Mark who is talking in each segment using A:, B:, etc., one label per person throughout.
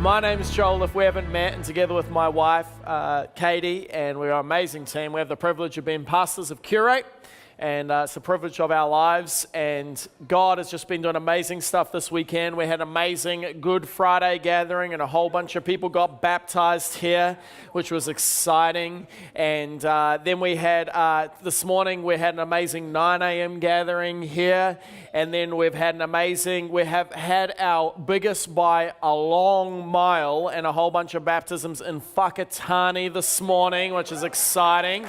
A: My name's Joel, if we haven't met, and together with my wife, Katie, and we're an amazing team. We have the privilege of being pastors of Curate, and it's a privilege of our lives, and God has just been doing amazing stuff this weekend. We had an amazing Good Friday gathering, and a whole bunch of people got baptized here, which was exciting, and then we had, this morning, we had an amazing 9 a.m. gathering here, and then we have had our biggest by a long mile and a whole bunch of baptisms in Whakatane this morning, which is exciting.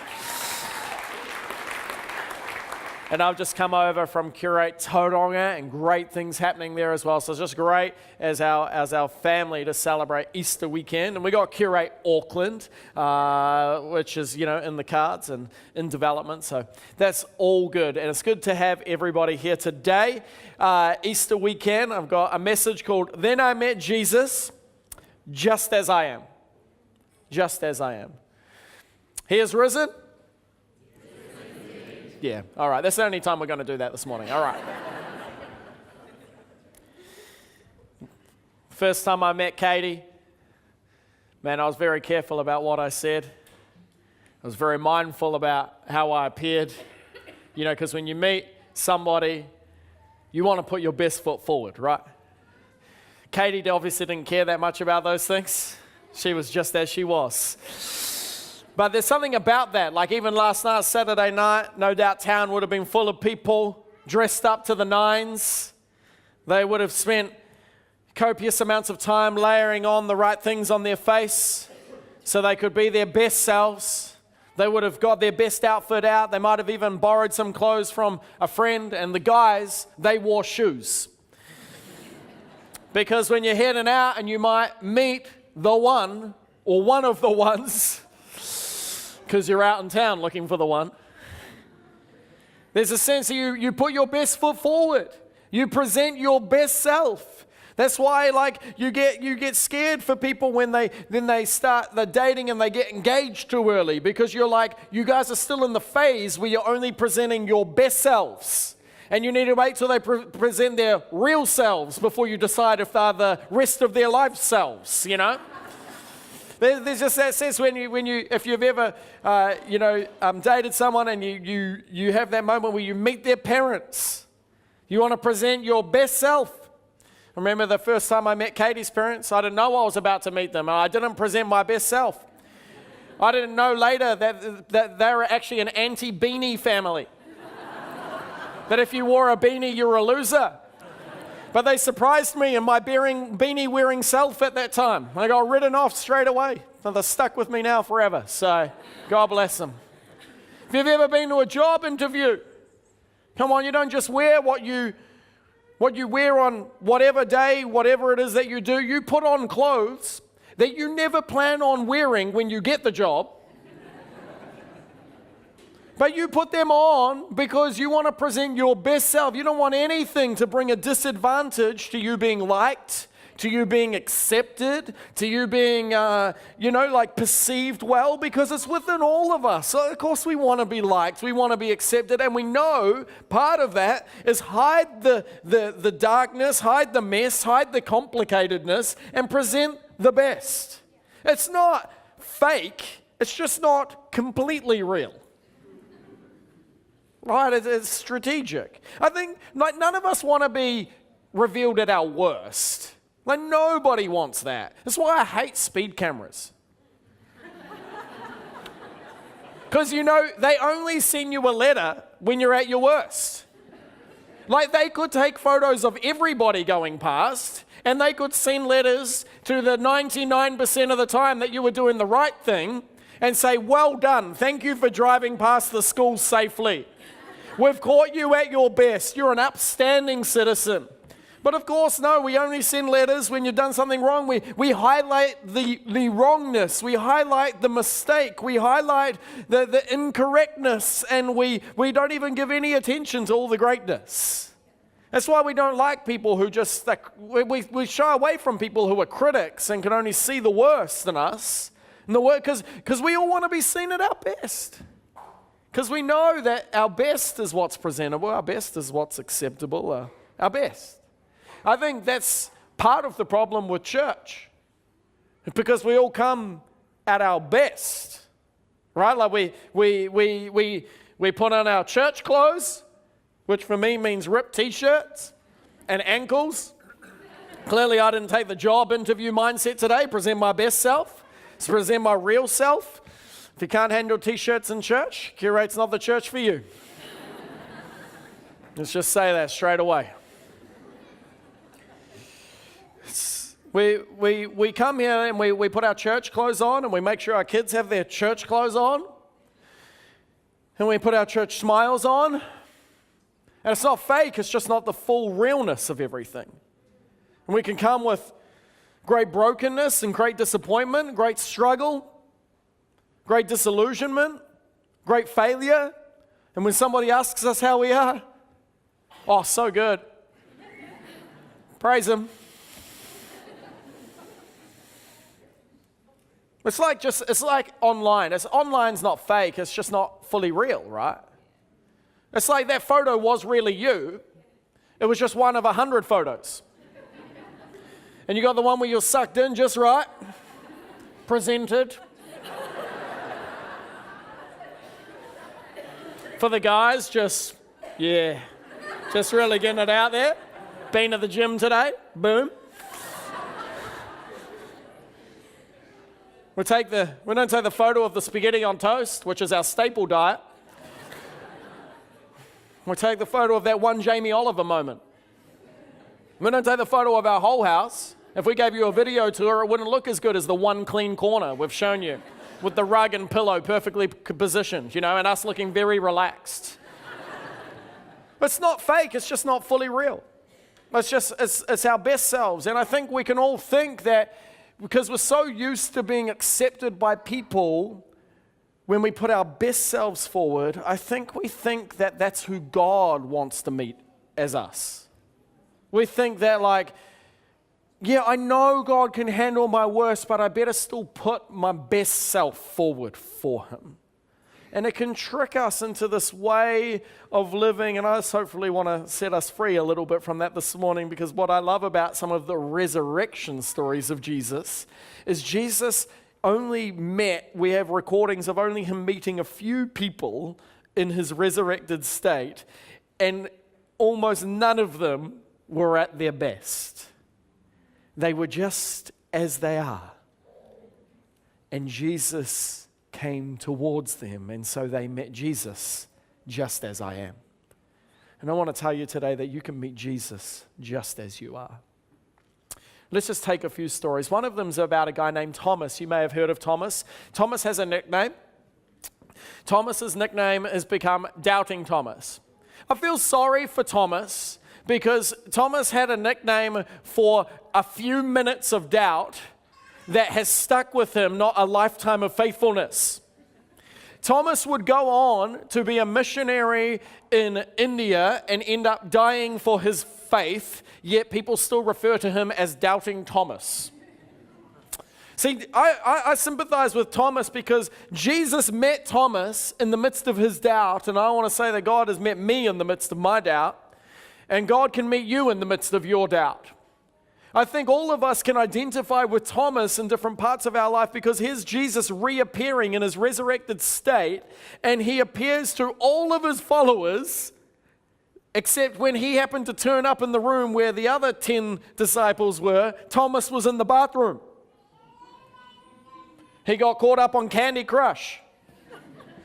A: And I've just come over from Curate Tauranga, and great things happening there as well. So it's just great as our family to celebrate Easter weekend. And we got Curate Auckland, which is, in the cards and in development. So that's all good. And it's good to have everybody here today. Easter weekend, I've got a message called, Then I Met Jesus, Just As I Am. Just as I am. He is risen. Yeah, all right. That's the only time we're going to do that this morning. All right. First time I met Katie, man, I was very careful about what I said. I was very mindful about how I appeared. Because when you meet somebody, you want to put your best foot forward, right? Katie obviously didn't care that much about those things. She was just as she was. But there's something about that, like even last night, Saturday night, no doubt town would have been full of people dressed up to the nines. They would have spent copious amounts of time layering on the right things on their face so they could be their best selves. They would have got their best outfit out. They might have even borrowed some clothes from a friend. And the guys, they wore shoes. Because when you're heading out and you might meet the one or one of the ones, because you're out in town looking for the one, there's a sense that you put your best foot forward. You present your best self. That's why, you get scared for people when they start the dating and they get engaged too early, because you're like, you guys are still in the phase where you're only presenting your best selves. And you need to wait till they present their real selves before you decide if they're the rest of their life selves, There's just that sense if you've ever, dated someone and you have that moment where you meet their parents. You want to present your best self. I remember the first time I met Katie's parents, I didn't know I was about to meet them, and I didn't present my best self. I didn't know later that they were actually an anti-beanie family. That if you wore a beanie, you're a loser. But they surprised me in my beanie-wearing self at that time. I got written off straight away. So they're stuck with me now forever. So God bless them. If you've ever been to a job interview, come on, you don't just wear what you wear on whatever day, whatever it is that you do. You put on clothes that you never plan on wearing when you get the job. But you put them on because you want to present your best self. You don't want anything to bring a disadvantage to you being liked, to you being accepted, to you being, perceived well, because it's within all of us. So, of course, we want to be liked. We want to be accepted. And we know part of that is hide the darkness, hide the mess, hide the complicatedness, and present the best. It's not fake. It's just not completely real. Right, it's strategic. I think none of us want to be revealed at our worst. Nobody wants that. That's why I hate speed cameras. Because, they only send you a letter when you're at your worst. They could take photos of everybody going past, and they could send letters to the 99% of the time that you were doing the right thing and say, well done, thank you for driving past the school safely. We've caught you at your best. You're an upstanding citizen. But of course, no, we only send letters when you've done something wrong. We highlight the wrongness. We highlight the mistake. We highlight the incorrectness. And we don't even give any attention to all the greatness. That's why we don't like people who just, we shy away from people who are critics and can only see the worst in us. Because we all want to be seen at our best. Because we know that our best is what's presentable, our best is what's acceptable, our best. I think that's part of the problem with church. Because we all come at our best, right? Like we put on our church clothes, which for me means ripped t-shirts and ankles. Clearly I didn't take the job interview mindset today, present my best self, present my real self. If you can't handle t-shirts in church, Curate's not the church for you. Let's just say that straight away. We come here and we put our church clothes on, and we make sure our kids have their church clothes on. And we put our church smiles on. And it's not fake, it's just not the full realness of everything. And we can come with great brokenness and great disappointment, great struggle, great disillusionment, great failure. And when somebody asks us how we are, oh, so good. Praise Him. It's like online. Online's not fake, it's just not fully real, right? It's like that photo was really you. It was just one of 100 photos. And you got the one where you're sucked in just right, presented. For the guys, just really getting it out there. Been to the gym today, boom. We don't take the photo of the spaghetti on toast, which is our staple diet. We take the photo of that one Jamie Oliver moment. We don't take the photo of our whole house. If we gave you a video tour, it wouldn't look as good as the one clean corner we've shown you, with the rug and pillow perfectly positioned, and us looking very relaxed. It's not fake, it's just not fully real. It's our best selves. And I think we can all think that because we're so used to being accepted by people, when we put our best selves forward, I think we think that that's who God wants to meet as us. We think that I know God can handle my worst, but I better still put my best self forward for Him. And it can trick us into this way of living, and I just hopefully want to set us free a little bit from that this morning, because what I love about some of the resurrection stories of Jesus is Jesus we have recordings of only Him meeting a few people in His resurrected state, and almost none of them were at their best. They were just as they are. And Jesus came towards them, and so they met Jesus just as I am. And I want to tell you today that you can meet Jesus just as you are. Let's just take a few stories. One of them is about a guy named Thomas. You may have heard of Thomas. Thomas has a nickname. Thomas's nickname has become Doubting Thomas. I feel sorry for Thomas, because Thomas had a nickname for a few minutes of doubt that has stuck with him, not a lifetime of faithfulness. Thomas would go on to be a missionary in India and end up dying for his faith, yet people still refer to him as Doubting Thomas. See, I sympathize with Thomas because Jesus met Thomas in the midst of his doubt, and I want to say that God has met me in the midst of my doubt, and God can meet you in the midst of your doubt. I think all of us can identify with Thomas in different parts of our life, because here's Jesus reappearing in His resurrected state, and He appears to all of His followers, except when He happened to turn up in the room where the other 10 disciples were, Thomas was in the bathroom. He got caught up on Candy Crush.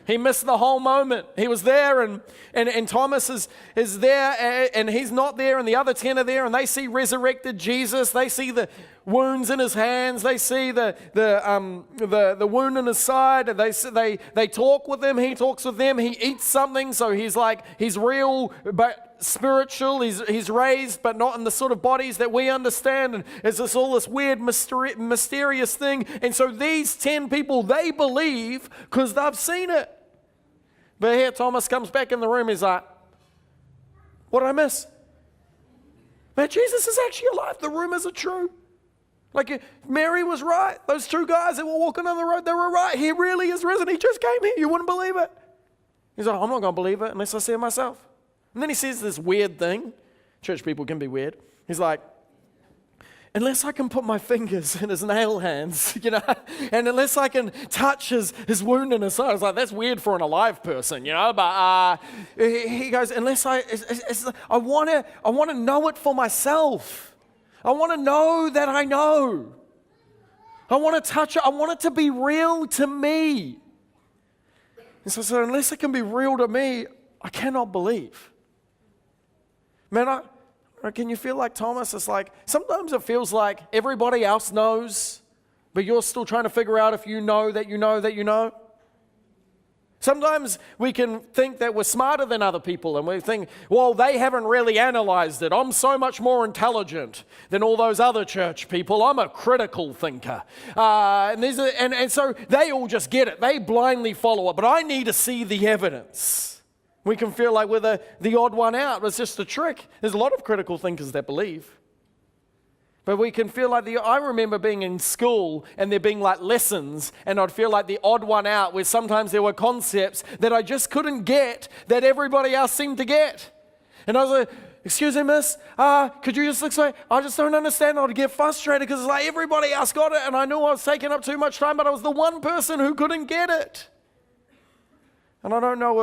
A: He missed the whole moment. He was there, and Thomas is there, and he's not there, and the other 10 are there, and they see resurrected Jesus. They see the wounds in His hands. They see the wound in His side. And they talk with Him. He talks with them. He eats something, so he's real but spiritual. He's raised, but not in the sort of bodies that we understand. And it's all this weird, mysterious thing. And so these 10 people, they believe because they've seen it. But here Thomas comes back in the room. He's like, what did I miss? Man, Jesus is actually alive. The rumors are true. Mary was right. Those 2 guys that were walking on the road, they were right. He really is risen. He just came here. You wouldn't believe it. He's like, I'm not going to believe it unless I see it myself. And then he says this weird thing. Church people can be weird. He's like, unless I can put my fingers in his nail hands, and unless I can touch his wound in his side. I was like, that's weird for an alive person, but he goes, unless I want to know it for myself. I want to know that I know. I want to touch it. I want it to be real to me. And so unless it can be real to me, I cannot believe. Man, can you feel like Thomas? It's like, sometimes it feels like everybody else knows, but you're still trying to figure out if you know that you know that you know. Sometimes we can think that we're smarter than other people, and we think, well, they haven't really analyzed it. I'm so much more intelligent than all those other church people. I'm a critical thinker. And so they all just get it. They blindly follow it, but I need to see the evidence. We can feel like we're the odd one out. It's just a trick. There's a lot of critical thinkers that believe. But we can feel like I remember being in school and there being like lessons, and I'd feel like the odd one out, where sometimes there were concepts that I just couldn't get that everybody else seemed to get. And I was like, excuse me, miss, could you just explain? I just don't understand. I'd get frustrated because it's like everybody else got it, and I knew I was taking up too much time, but I was the one person who couldn't get it. And I don't know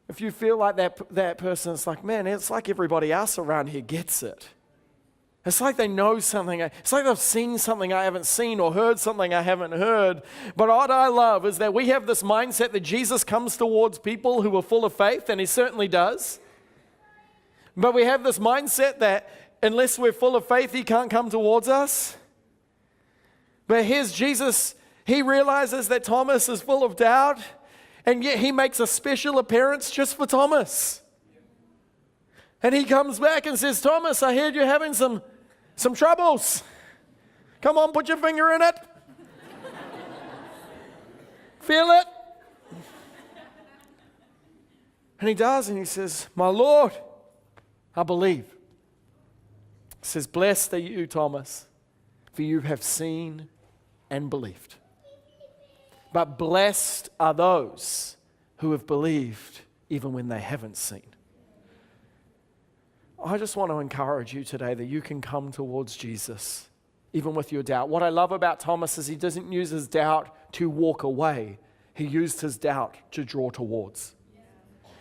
A: if you feel like that person, it's like, man, it's like everybody else around here gets it. It's like they know something. It's like they've seen something I haven't seen or heard something I haven't heard. But what I love is that we have this mindset that Jesus comes towards people who are full of faith, and he certainly does. But we have this mindset that unless we're full of faith, he can't come towards us. But here's Jesus. He realizes that Thomas is full of doubt, and yet he makes a special appearance just for Thomas. And he comes back and says, Thomas, I heard you're having some troubles. Come on, put your finger in it. Feel it. And he does, and he says, my Lord, I believe. He says, blessed are you, Thomas, for you have seen and believed. But blessed are those who have believed even when they haven't seen. I just want to encourage you today that you can come towards Jesus even with your doubt. What I love about Thomas is he doesn't use his doubt to walk away. He used his doubt to draw towards.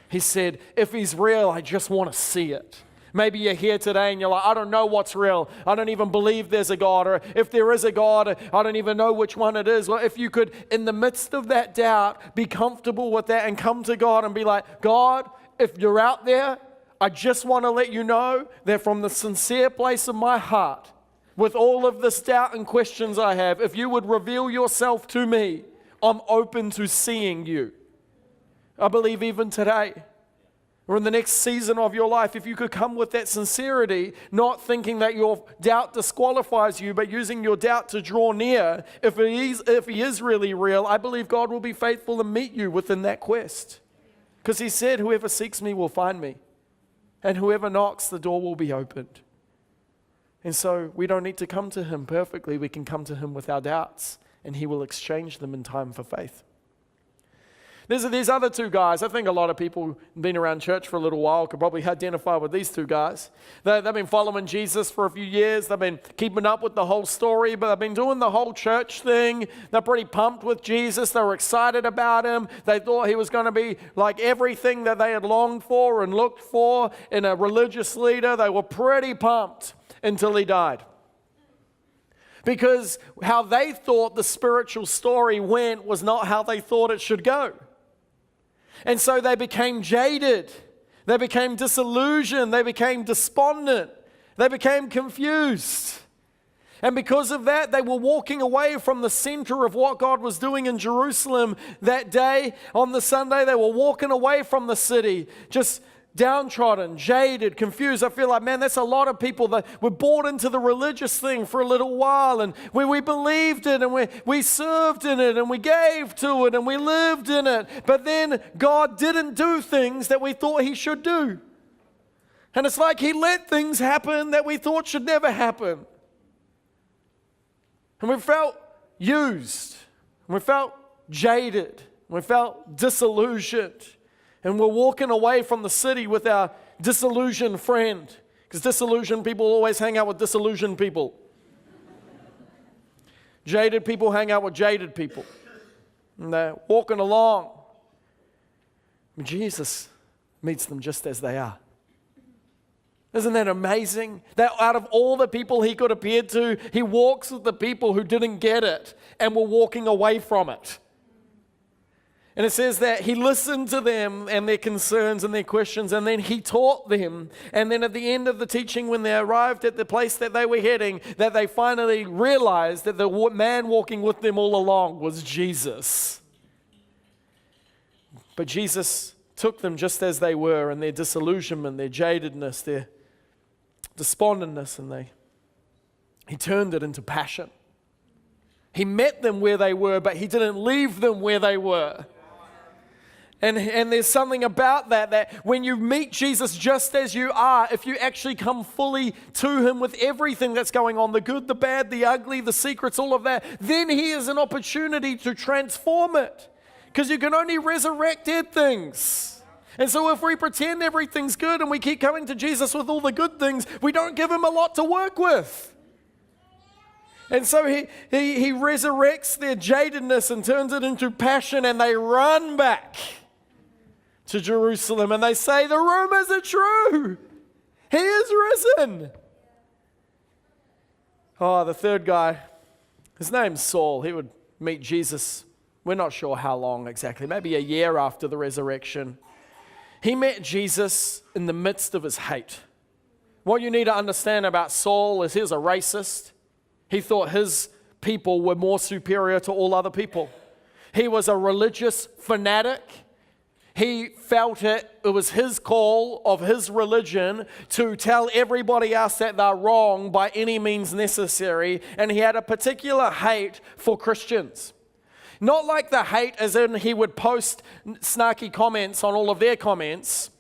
A: He said, if he's real, I just want to see it. Maybe you're here today and you're like, I don't know what's real. I don't even believe there's a God. Or if there is a God, I don't even know which one it is. Well, if you could, in the midst of that doubt, be comfortable with that and come to God and be like, God, if you're out there, I just want to let you know that from the sincere place of my heart, with all of this doubt and questions I have, if you would reveal yourself to me, I'm open to seeing you. I believe even today, or in the next season of your life, if you could come with that sincerity, not thinking that your doubt disqualifies you, but using your doubt to draw near, if he is really real, I believe God will be faithful and meet you within that quest. Because he said, whoever seeks me will find me. And whoever knocks, the door will be opened. And so we don't need to come to him perfectly. We can come to him with our doubts, and he will exchange them in time for faith. There's these other two guys. I think a lot of people who've been around church for a little while could probably identify with these two guys. They've been following Jesus for a few years. They've been keeping up with the whole story, but they've been doing the whole church thing. They're pretty pumped with Jesus. They were excited about him. They thought he was going to be like everything that they had longed for and looked for in a religious leader. They were pretty pumped until he died. Because how they thought the spiritual story went was not how they thought it should go. And so they became jaded. They became disillusioned. They became despondent. They became confused. And because of that, they were walking away from the center of what God was doing in Jerusalem that day. On the Sunday, they were walking away from the city, just downtrodden, jaded, confused. I feel like, man, that's a lot of people that were bought into the religious thing for a little while, and we believed it, and we served in it, and we gave to it, and we lived in it. But then God didn't do things that we thought he should do. And it's like he let things happen that we thought should never happen. And we felt used, and we felt jaded, and we felt disillusioned. And we're walking away from the city with our disillusioned friend. Because disillusioned people always hang out with disillusioned people. Jaded people hang out with jaded people. And they're walking along. Jesus meets them just as they are. Isn't that amazing? That out of all the people he could appear to, he walks with the people who didn't get it and were walking away from it. And it says that he listened to them and their concerns and their questions, and then he taught them. And then at the end of the teaching, when they arrived at the place that they were heading, that they finally realized that the man walking with them all along was Jesus. But Jesus took them just as they were, in their disillusionment, their jadedness, their despondentness, and he turned it into passion. He met them where they were, but he didn't leave them where they were. And there's something about that when you meet Jesus just as you are, if you actually come fully to him with everything that's going on, the good, the bad, the ugly, the secrets, all of that, then he has an opportunity to transform it. Because you can only resurrect dead things. And so if we pretend everything's good and we keep coming to Jesus with all the good things, we don't give him a lot to work with. And so he resurrects their jadedness and turns it into passion, and they run back to Jerusalem and they say, the rumors are true. He is risen. Oh, the third guy, his name's Saul. He would meet Jesus. We're not sure how long exactly, maybe a year after the resurrection. He met Jesus in the midst of his hate. What you need to understand about Saul is he was a racist. He thought his people were more superior to all other people. He was a religious fanatic. He felt it was his call of his religion to tell everybody else that they're wrong by any means necessary. And he had a particular hate for Christians. Not like the hate as in he would post snarky comments on all of their comments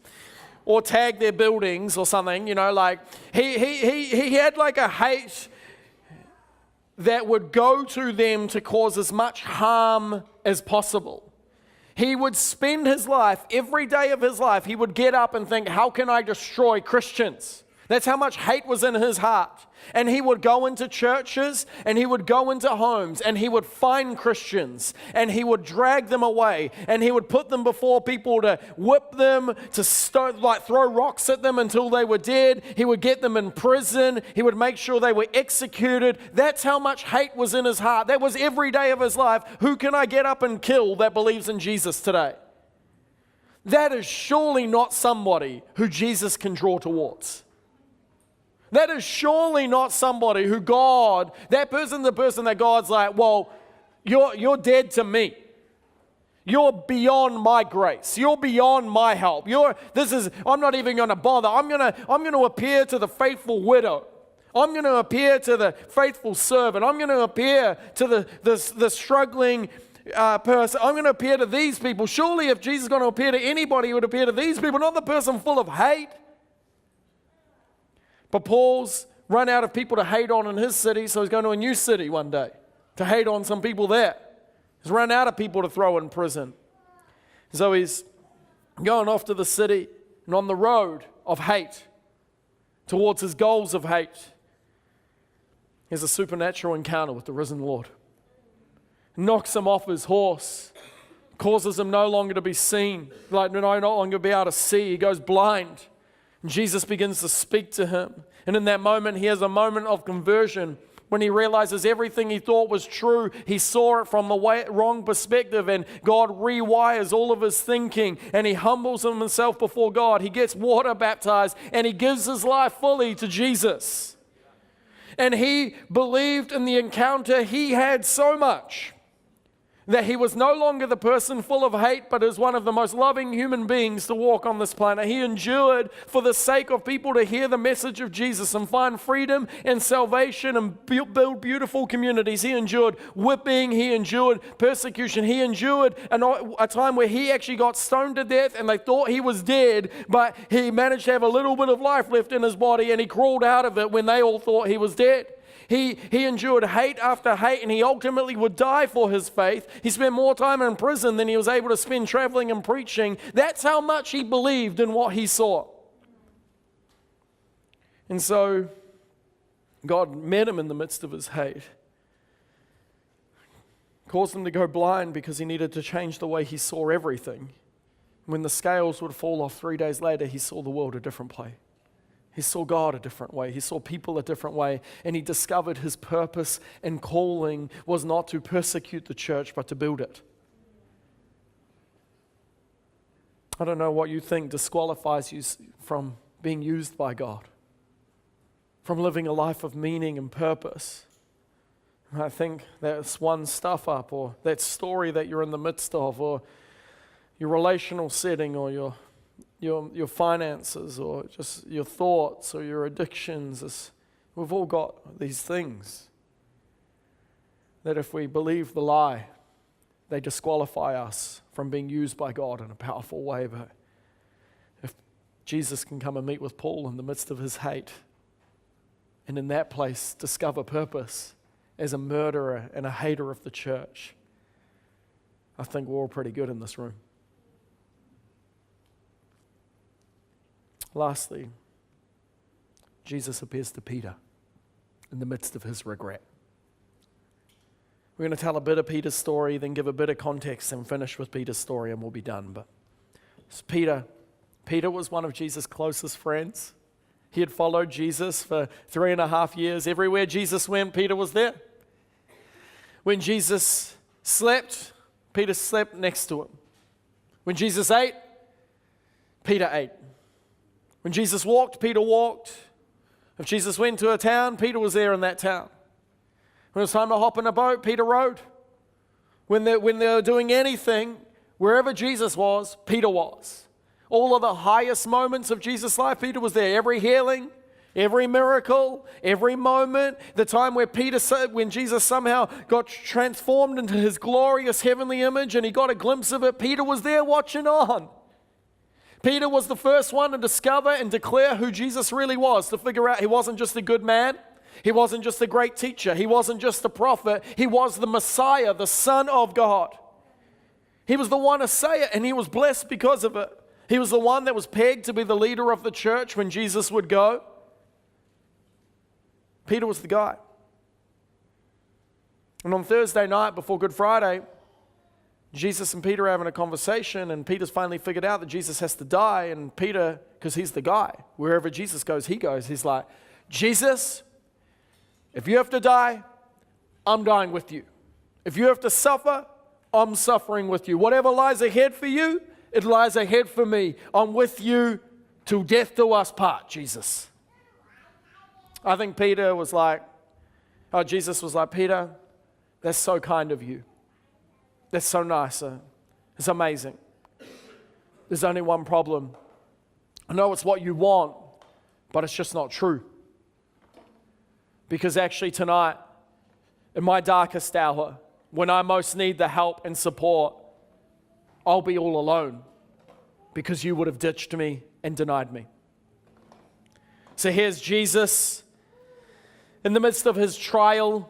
A: or tag their buildings or something, like he had like a hate that would go to them to cause as much harm as possible. He would spend his life, every day of his life, he would get up and think, how can I destroy Christians? That's how much hate was in his heart. And he would go into churches and he would go into homes and he would find Christians and he would drag them away and he would put them before people to whip them, to throw rocks at them until they were dead. He would get them in prison. He would make sure they were executed. That's how much hate was in his heart. That was every day of his life. Who can I get up and kill that believes in Jesus today? That is surely not somebody who Jesus can draw towards. That is surely not somebody who that person's the person that God's like, well, you're dead to me. You're beyond my grace. You're beyond my help. I'm not even going to bother. I'm going to appear to the faithful widow. I'm going to appear to the faithful servant. I'm going to appear to the struggling person. I'm going to appear to these people. Surely if Jesus is going to appear to anybody, he would appear to these people, not the person full of hate. But Paul's run out of people to hate on in his city, so he's going to a new city one day to hate on some people there. He's run out of people to throw in prison. So he's going off to the city and on the road of hate towards his goals of hate. He has a supernatural encounter with the risen Lord. Knocks him off his horse, causes him no longer to be seen, no longer be able to see. He goes blind. And Jesus begins to speak to him. And in that moment, he has a moment of conversion when he realizes everything he thought was true. He saw it from the wrong perspective, and God rewires all of his thinking, and he humbles himself before God. He gets water baptized, and he gives his life fully to Jesus. And he believed in the encounter he had so much that he was no longer the person full of hate, but is one of the most loving human beings to walk on this planet. He endured for the sake of people to hear the message of Jesus and find freedom and salvation and build beautiful communities. He endured whipping, he endured persecution, he endured a time where he actually got stoned to death and they thought he was dead, but he managed to have a little bit of life left in his body and he crawled out of it when they all thought he was dead. He endured hate after hate, and he ultimately would die for his faith. He spent more time in prison than he was able to spend traveling and preaching. That's how much he believed in what he saw. And so God met him in the midst of his hate. caused him to go blind because he needed to change the way he saw everything. When the scales would fall off 3 days later, he saw the world a different way. He saw God a different way. He saw people a different way. And he discovered his purpose and calling was not to persecute the church, but to build it. I don't know what you think disqualifies you from being used by God, from living a life of meaning and purpose. I think that's one stuff up, or that story that you're in the midst of, or your relational setting, or your finances, or just your thoughts, or your addictions. We've all got these things that if we believe the lie, they disqualify us from being used by God in a powerful way. But if Jesus can come and meet with Paul in the midst of his hate, and in that place discover purpose as a murderer and a hater of the church, I think we're all pretty good in this room. Lastly, Jesus appears to Peter in the midst of his regret. We're going to tell a bit of Peter's story, then give a bit of context and finish with Peter's story, and we'll be done. But it's Peter. Peter was one of Jesus' closest friends. He had followed Jesus for 3.5 years. Everywhere Jesus went, Peter was there. When Jesus slept, Peter slept next to him. When Jesus ate, Peter ate. When Jesus walked, Peter walked. If Jesus went to a town, Peter was there in that town. When it was time to hop in a boat, Peter rowed. When they were doing anything, wherever Jesus was, Peter was. All of the highest moments of Jesus' life, Peter was there. Every healing, every miracle, every moment. The time where when Jesus somehow got transformed into his glorious heavenly image and he got a glimpse of it, Peter was there watching on. Peter was the first one to discover and declare who Jesus really was, to figure out he wasn't just a good man. He wasn't just a great teacher. He wasn't just a prophet. He was the Messiah, the Son of God. He was the one to say it, and he was blessed because of it. He was the one that was pegged to be the leader of the church when Jesus would go. Peter was the guy. And on Thursday night before Good Friday, Jesus and Peter are having a conversation, and Peter's finally figured out that Jesus has to die, and Peter, because he's the guy, wherever Jesus goes, he goes. He's like, Jesus, if you have to die, I'm dying with you. If you have to suffer, I'm suffering with you. Whatever lies ahead for you, it lies ahead for me. I'm with you till death do us part, Jesus. I think Peter was like, Jesus was like, Peter, that's so kind of you. That's so nice. It's amazing. There's only one problem. I know it's what you want, but it's just not true. Because actually tonight, in my darkest hour, when I most need the help and support, I'll be all alone because you would have ditched me and denied me. So here's Jesus in the midst of his trial.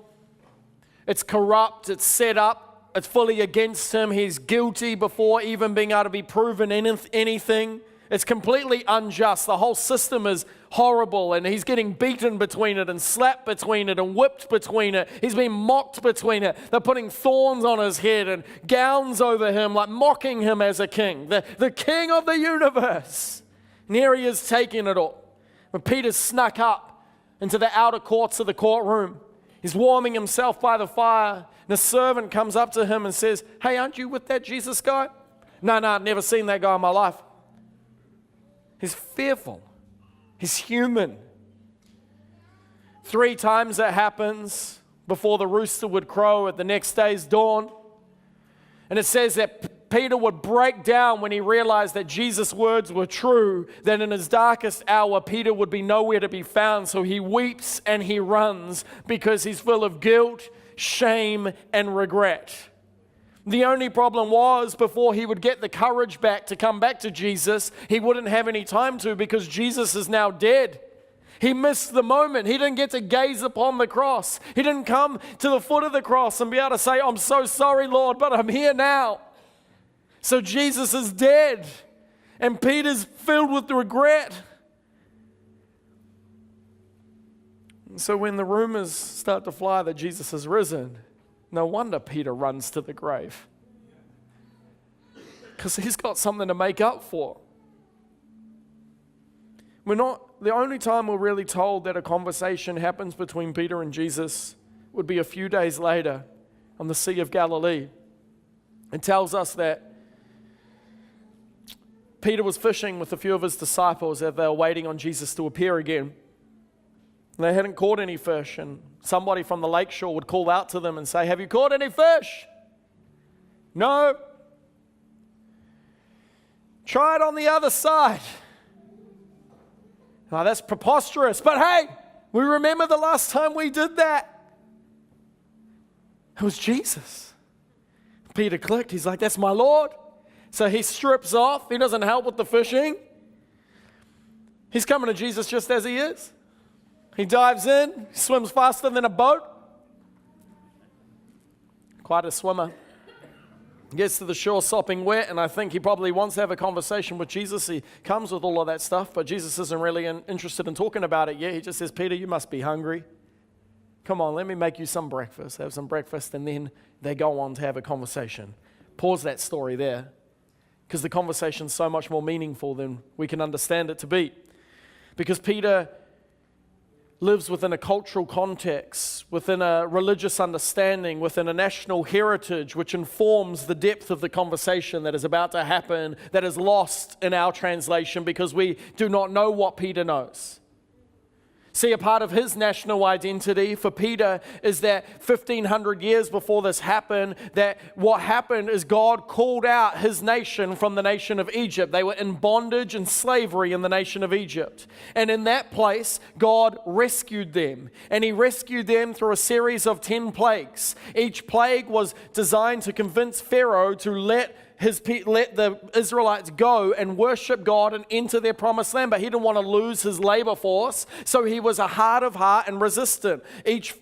A: It's corrupt, it's set up, it's fully against him. He's guilty before even being able to be proven anything. It's completely unjust. The whole system is horrible, and he's getting beaten between it and slapped between it and whipped between it. He's being mocked between it. They're putting thorns on his head and gowns over him, like mocking him as a king, the king of the universe. And here he is taking it all. When Peter snuck up into the outer courts of the courtroom, he's warming himself by the fire, and a servant comes up to him and says, "Hey, aren't you with that Jesus guy?" No, I've never seen that guy in my life. He's fearful. He's human. 3 times it happens before the rooster would crow at the next day's dawn. And it says that Peter would break down when he realized that Jesus' words were true, that in his darkest hour, Peter would be nowhere to be found. So he weeps and he runs because he's full of guilt, shame, and regret. The only problem was, before he would get the courage back to come back to Jesus, he wouldn't have any time to, because Jesus is now dead. He missed the moment. He didn't get to gaze upon the cross. He didn't come to the foot of the cross and be able to say, "I'm so sorry, Lord, but I'm here now." So Jesus is dead, and Peter's filled with regret. And so when the rumors start to fly that Jesus has risen, No wonder Peter runs to the grave. Because he's got something to make up for. The only time we're really told that a conversation happens between Peter and Jesus would be a few days later on the Sea of Galilee. It tells us that Peter was fishing with a few of his disciples as they were waiting on Jesus to appear again. And they hadn't caught any fish, and somebody from the lakeshore would call out to them and say, "Have you caught any fish?" "No." "Try it on the other side." "Oh, that's preposterous. But hey, we remember the last time we did that. It was Jesus." Peter clicked. He's like, "That's my Lord." So he strips off. He doesn't help with the fishing. He's coming to Jesus just as he is. He dives in, swims faster than a boat. Quite a swimmer. Gets to the shore sopping wet, and I think he probably wants to have a conversation with Jesus. He comes with all of that stuff, but Jesus isn't really interested in talking about it yet. He just says, "Peter, you must be hungry. Come on, let me make you some breakfast." Have some breakfast, and then they go on to have a conversation. Pause that story there, because the conversation's so much more meaningful than we can understand it to be. Because Peter lives within a cultural context, within a religious understanding, within a national heritage, which informs the depth of the conversation that is about to happen, that is lost in our translation because we do not know what Peter knows. See, a part of his national identity for Peter is that 1,500 years before this happened, that what happened is God called out his nation from the nation of Egypt. They were in bondage and slavery in the nation of Egypt. And in that place, God rescued them. And he rescued them through a series of 10 plagues. Each plague was designed to convince Pharaoh to let the Israelites go and worship God and enter their promised land, but he didn't want to lose his labor force, so he was a hard of heart and resistant. Each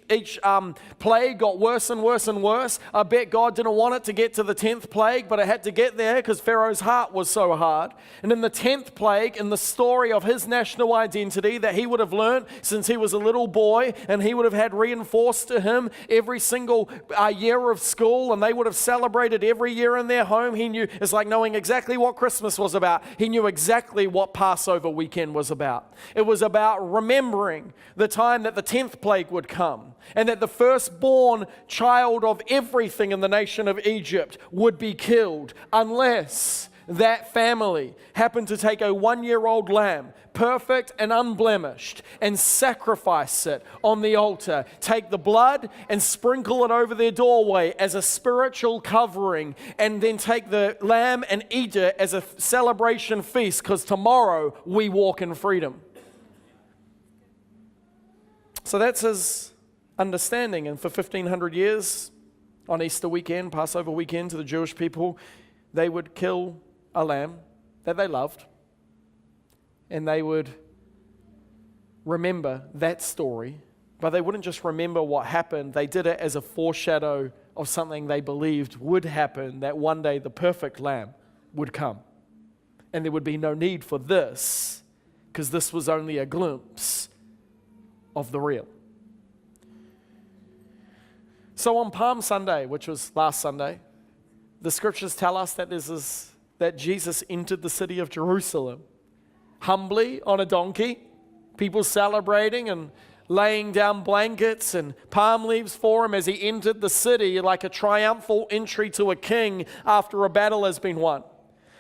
A: plague got worse and worse and worse. I bet God didn't want it to get to the 10th plague, but it had to get there because Pharaoh's heart was so hard. And in the 10th plague, in the story of his national identity that he would have learned since he was a little boy, and he would have had reinforced to him every single year of school, and they would have celebrated every year in their home. He knew, it's like knowing exactly what Christmas was about. He knew exactly what Passover weekend was about. It was about remembering the time that the 10th plague would come, and that the firstborn child of everything in the nation of Egypt would be killed unless that family happened to take a 1-year-old lamb, perfect and unblemished, and sacrifice it on the altar. Take the blood and sprinkle it over their doorway as a spiritual covering, and then take the lamb and eat it as a celebration feast, because tomorrow we walk in freedom. So that's his understanding. And for 1,500 years, on Easter weekend, Passover weekend, to the Jewish people, they would kill a lamb that they loved, and they would remember that story, but they wouldn't just remember what happened. They did it as a foreshadow of something they believed would happen, that one day the perfect lamb would come. And there would be no need for this, because this was only a glimpse of the real. So on Palm Sunday, which was last Sunday, the scriptures tell us that Jesus entered the city of Jerusalem humbly on a donkey, people celebrating and laying down blankets and palm leaves for him as he entered the city, like a triumphal entry to a king after a battle has been won.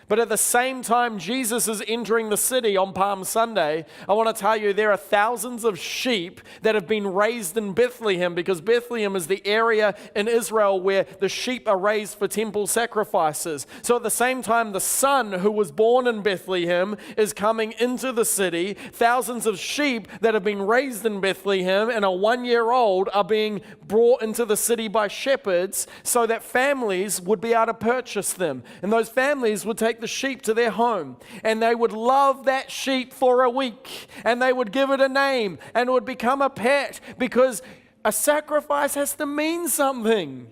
A: But at the same time Jesus is entering the city on Palm Sunday, I want to tell you there are thousands of sheep that have been raised in Bethlehem, because Bethlehem is the area in Israel where the sheep are raised for temple sacrifices. So at the same time the son who was born in Bethlehem is coming into the city, thousands of sheep that have been raised in Bethlehem and are 1-year-old are being brought into the city by shepherds so that families would be able to purchase them. And those families would take the sheep to their home, and they would love that sheep for a week, and they would give it a name, and it would become a pet, because a sacrifice has to mean something.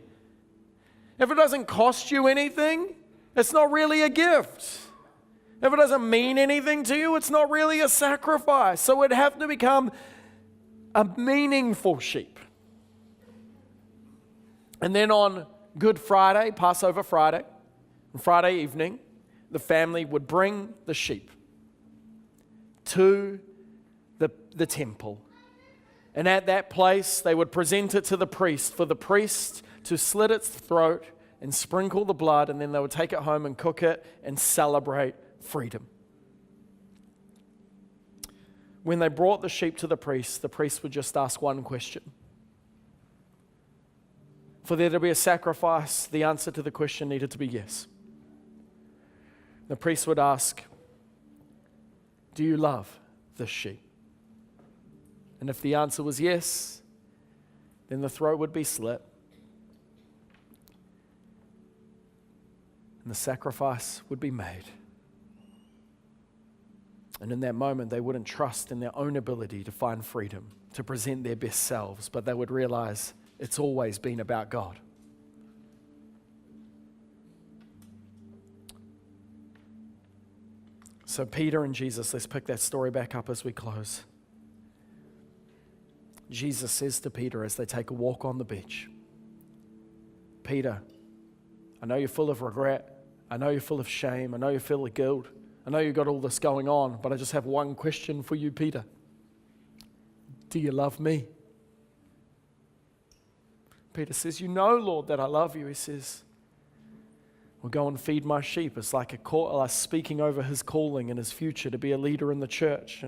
A: If it doesn't cost you anything, it's not really a gift. If it doesn't mean anything to you, it's not really a sacrifice. So it'd have to become a meaningful sheep. And then on Good Friday, Passover Friday, on Friday evening, the family would bring the sheep to the temple. And at that place, they would present it to the priest for the priest to slit its throat and sprinkle the blood, and then they would take it home and cook it and celebrate freedom. When they brought the sheep to the priest would just ask one question. For there to be a sacrifice, the answer to the question needed to be yes. The priest would ask, do you love this sheep? And if the answer was yes, then the throat would be slit. And the sacrifice would be made. And in that moment, they wouldn't trust in their own ability to find freedom, to present their best selves, but they would realize it's always been about God. So Peter and Jesus, let's pick that story back up as we close. Jesus says to Peter as they take a walk on the beach, Peter, I know you're full of regret. I know you're full of shame. I know you're full of guilt. I know you've got all this going on, but I just have one question for you, Peter. Do you love me? Peter says, you know, Lord, that I love you. He says, well, go and feed my sheep. It's like speaking over his calling and his future to be a leader in the church.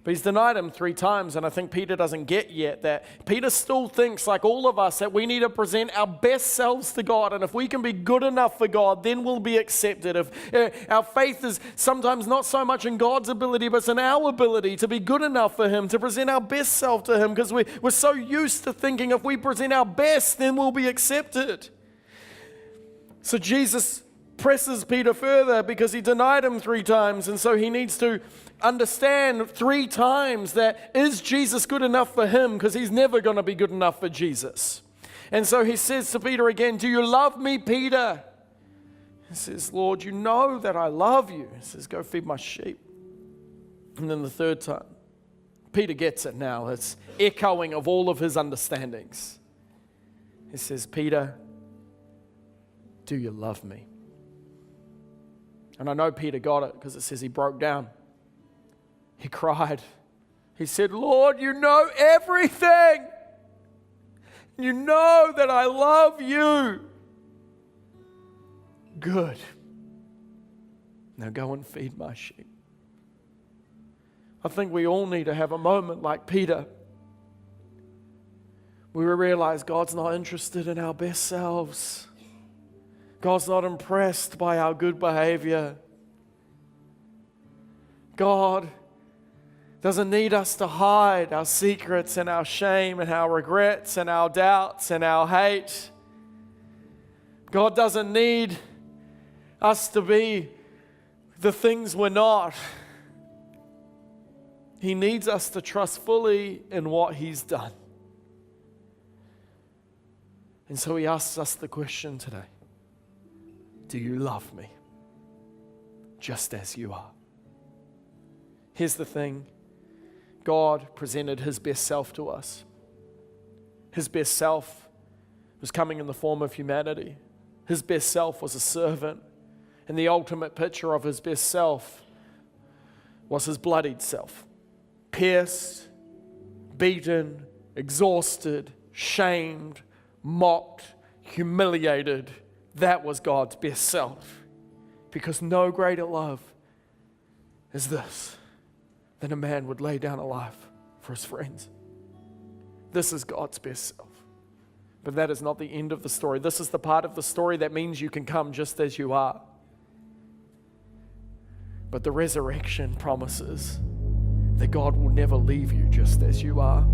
A: But he's denied him 3 times, and I think Peter doesn't get yet that Peter still thinks, like all of us, that we need to present our best selves to God, and if we can be good enough for God, then we'll be accepted. If our faith is sometimes not so much in God's ability, but it's in our ability to be good enough for Him, to present our best self to Him, because we're so used to thinking if we present our best, then we'll be accepted. So Jesus presses Peter further because he denied him 3 times, and so he needs to understand 3 times that is Jesus good enough for him, because he's never going to be good enough for Jesus. And so he says to Peter again, do you love me, Peter? He says, Lord, you know that I love you. He says, go feed my sheep. And then the 3rd time, Peter gets it now. It's echoing of all of his understandings. He says, Peter, do you love me? And I know Peter got it because it says he broke down. He cried. He said, Lord, you know everything. You know that I love you. Good. Now go and feed my sheep. I think we all need to have a moment like Peter, where we realize God's not interested in our best selves. God's not impressed by our good behavior. God doesn't need us to hide our secrets and our shame and our regrets and our doubts and our hate. God doesn't need us to be the things we're not. He needs us to trust fully in what He's done. And so He asks us the question today. Do you love me just as you are? Here's the thing. God presented His best self to us. His best self was coming in the form of humanity. His best self was a servant. And the ultimate picture of His best self was His bloodied self. Pierced, beaten, exhausted, shamed, mocked, humiliated. That was God's best self. Because no greater love is this, than a man would lay down a life for his friends. This is God's best self. But that is not the end of the story. This is the part of the story that means you can come just as you are. But the resurrection promises that God will never leave you just as you are.